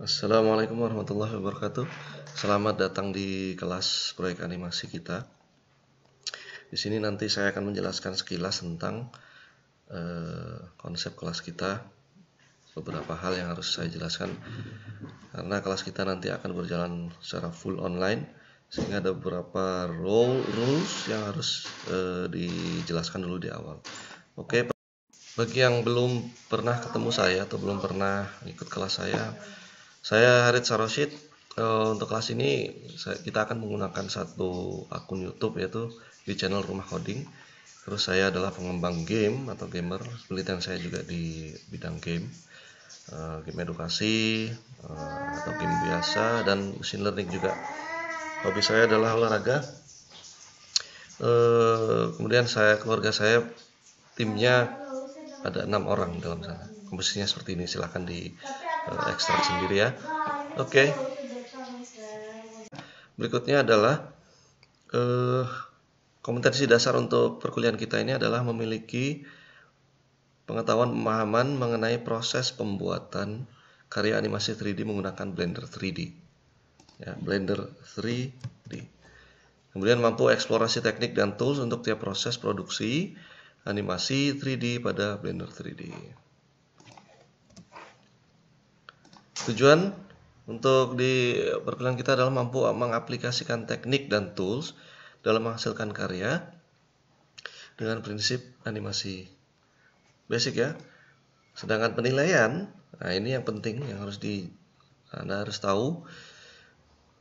Assalamualaikum warahmatullahi wabarakatuh. Selamat datang di kelas proyek animasi kita. Di sini nanti saya akan menjelaskan sekilas tentang konsep kelas kita. Beberapa hal yang harus saya jelaskan karena kelas kita nanti akan berjalan secara full online, sehingga ada beberapa rules yang harus dijelaskan dulu di awal. Oke, bagi yang belum pernah ketemu saya atau belum pernah ikut kelas saya Harid Saroshid. Untuk kelas ini kita akan menggunakan satu akun YouTube, yaitu di channel Rumah Coding. Terus saya adalah pengembang game atau gamer. Penelitian saya juga di bidang game, game edukasi atau game biasa, dan machine learning juga. Hobi saya adalah olahraga. Kemudian keluarga saya, timnya ada 6 orang dalam sana. Komposisinya seperti ini, silahkan di ekstrak sendiri ya. Oke. Berikutnya adalah kompetensi dasar untuk perkuliahan kita ini adalah memiliki pengetahuan pemahaman mengenai proses pembuatan karya animasi 3D menggunakan Blender 3D. Ya, Blender 3D. Kemudian mampu eksplorasi teknik dan tools untuk tiap proses produksi animasi 3D pada Blender 3D. Tujuan untuk di perkuliahan kita adalah mampu mengaplikasikan teknik dan tools dalam menghasilkan karya dengan prinsip animasi basic ya. Sedangkan penilaian, nah ini yang penting yang Anda harus tahu.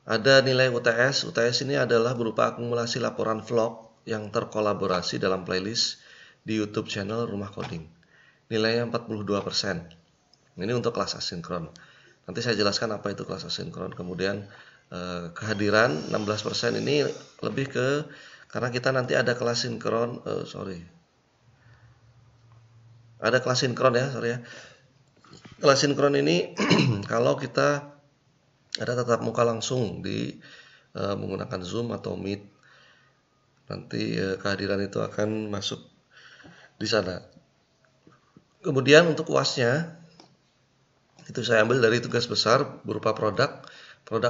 Ada nilai UTS. UTS ini adalah berupa akumulasi laporan vlog yang terkolaborasi dalam playlist di YouTube channel Rumah Coding. Nilainya 42%. Ini untuk kelas asinkron. Nanti saya jelaskan apa itu kelas asinkron. Kemudian kehadiran 16% ini lebih ke karena kita nanti ada kelas sinkron. Ada kelas sinkron ya, Kelas sinkron ini kalau kita ada tatap muka langsung di menggunakan Zoom atau Meet, nanti kehadiran itu akan masuk di sana. Kemudian untuk UASnya itu saya ambil dari tugas besar berupa produk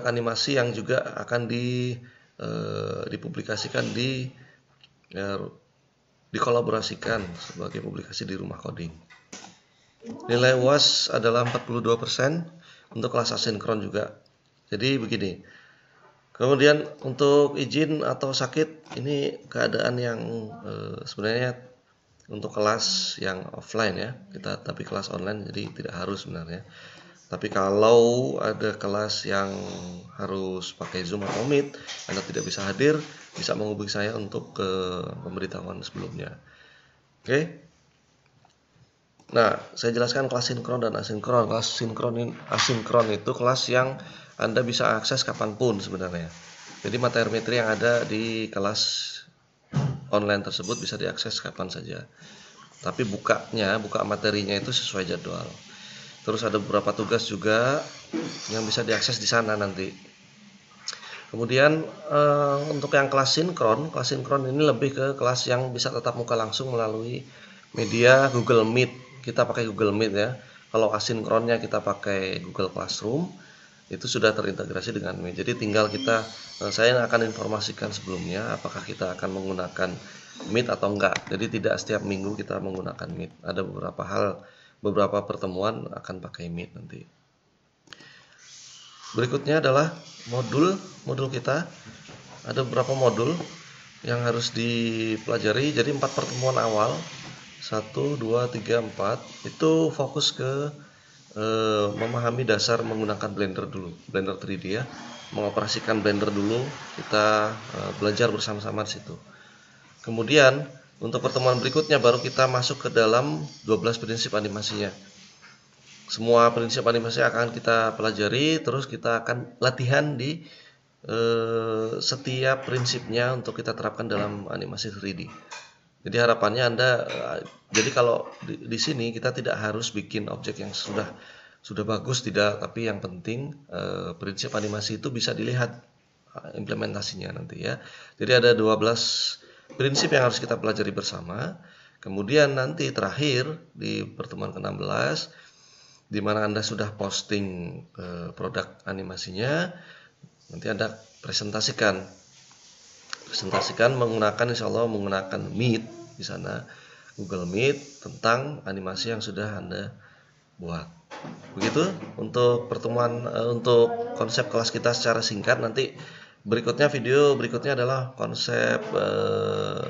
animasi yang juga akan dipublikasikan dikolaborasikan sebagai publikasi di Rumah Coding. Nilai UAS adalah 42% untuk kelas asinkron juga. Jadi begini. Kemudian untuk izin atau sakit, ini keadaan yang sebenarnya untuk kelas yang offline ya, tapi kelas online jadi tidak harus sebenarnya. Tapi kalau ada kelas yang harus pakai Zoom atau Meet, Anda tidak bisa hadir, bisa menghubungi saya untuk pemberitahuan sebelumnya. Oke. Nah, saya jelaskan kelas sinkron dan asinkron. Kelas asinkron itu kelas yang Anda bisa akses kapanpun sebenarnya. Jadi materi-materi yang ada di kelas online tersebut bisa diakses kapan saja. Tapi buka materinya itu sesuai jadwal. Terus ada beberapa tugas juga yang bisa diakses di sana nanti. Kemudian untuk yang kelas sinkron ini lebih ke kelas yang bisa tatap muka langsung melalui media Google Meet. Kita pakai Google Meet ya. Kalau asinkronnya kita pakai Google Classroom, itu sudah terintegrasi dengan Meet. Jadi tinggal saya akan informasikan sebelumnya apakah kita akan menggunakan Meet atau enggak. Jadi tidak setiap minggu kita menggunakan Meet. Ada beberapa pertemuan akan pakai Meet nanti. Berikutnya adalah modul kita. Ada beberapa modul yang harus dipelajari. Jadi 4 pertemuan awal, 1, 2, 3, 4 itu fokus ke memahami dasar menggunakan Blender dulu, Blender 3D ya. Mengoperasikan Blender dulu, kita belajar bersama-sama di situ. Kemudian untuk pertemuan berikutnya baru kita masuk ke dalam 12 prinsip animasinya. Semua prinsip animasi akan kita pelajari, terus kita akan latihan di setiap prinsipnya untuk kita terapkan dalam animasi 3D. Jadi harapannya jadi kalau di sini kita tidak harus bikin objek yang sudah bagus, tidak, tapi yang penting prinsip animasi itu bisa dilihat implementasinya nanti ya. Jadi ada 12 prinsip yang harus kita pelajari bersama. Kemudian nanti terakhir di pertemuan ke-16 di mana Anda sudah posting produk animasinya, nanti Anda presentasikan menggunakan, insya Allah menggunakan Meet di sana, Google Meet, tentang animasi yang sudah Anda buat. Begitu untuk pertemuan untuk konsep kelas kita secara singkat. Nanti video berikutnya adalah konsep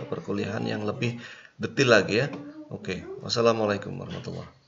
perkuliahan yang lebih detail lagi ya. Oke, wassalamualaikum warahmatullahi wabarakatuh.